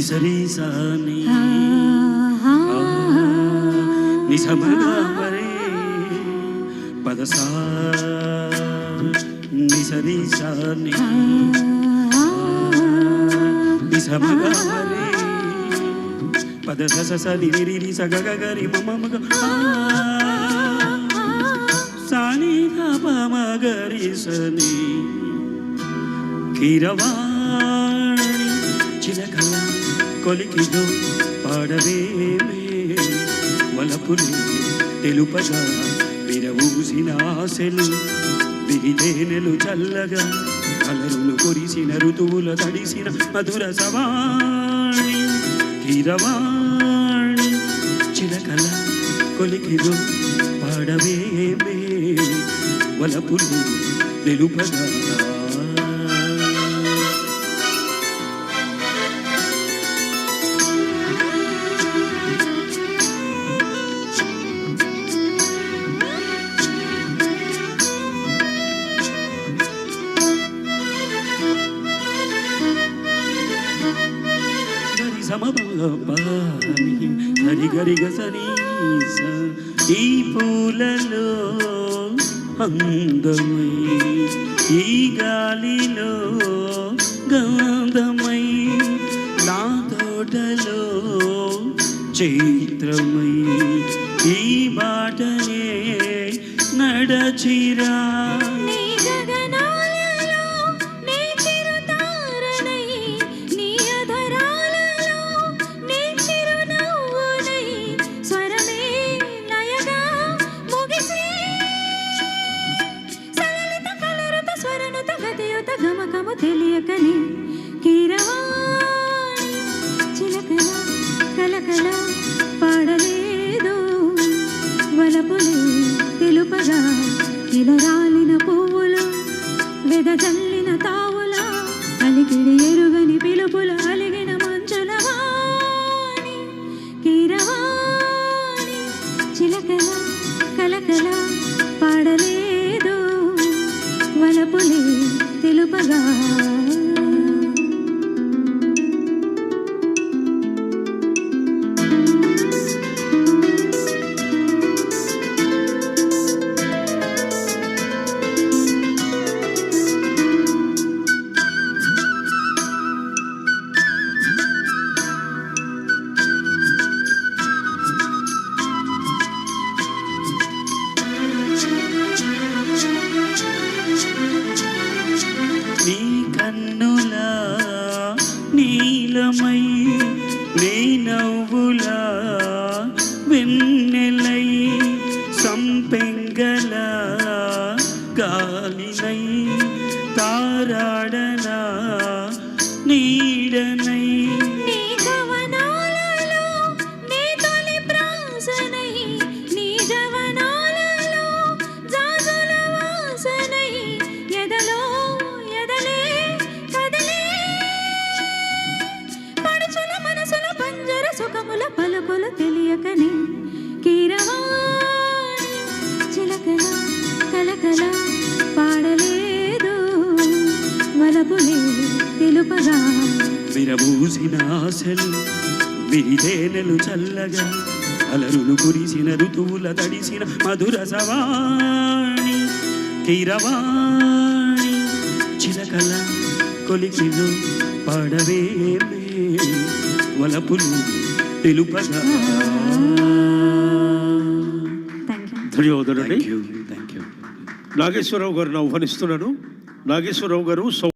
నిసరి సాని నిసమగమరే పదసా నిసరి సాని నిసమగమరే పదస సని రి సగగరి మమగ సాని గమగరి సని కీరవాణి చిలకల కొలికిదో పాడవేమే వలపులు తెలుపగా విరవూసిన ఆశలు విరిదేనెలు చల్లగా అలరులు కురిసిన ఋతువుల తడిసిన మధుర సవాణి కీరవాణి చిలకల కొలికిదో పాడవేమే వలపులు తెలుపగా హరి గరి గసని ఈ పూలలో అందమై ఈ గాలిలో గంధమై నా తోటలో చైత్రమై ఈ బాటనే నడచిరా తెలియకని కీరవాణి చిలకల కలకల పాడలేదు వలపులే తెలుపగా ఇలరాలిన పువ్వులు వెదజల్లిన తావుల అలికిడి ఎరుగని పిలుపుల అలిగిన మంచుల వాణి కీరవాణి చిలకల కలకల పాడలేదు వలపులే తెలుపగా నీ కన్నులా నీలమై నీ నవ్వులా వెన్నెలై సంపెంగల గాలినై తారాడనా నీడనై పలుకులు తెలియకని కీరవాణి చిలకల కలకల పాడలేదు వలపులే తెలుపగా విరబూసిన ఆశలు విరిదేనెలు చల్లగా అలరులు కురిసిన ఋతువుల తడిసిన మధుర సవాణి కీరవాణి చిలకల కొలికిలో పాడవేమే వలపులు తెలుపగా. ధన్యవాదాలండి. నాగేశ్వరరావు గారిని ఆహ్వానిస్తున్నాను. నాగేశ్వరరావు గారు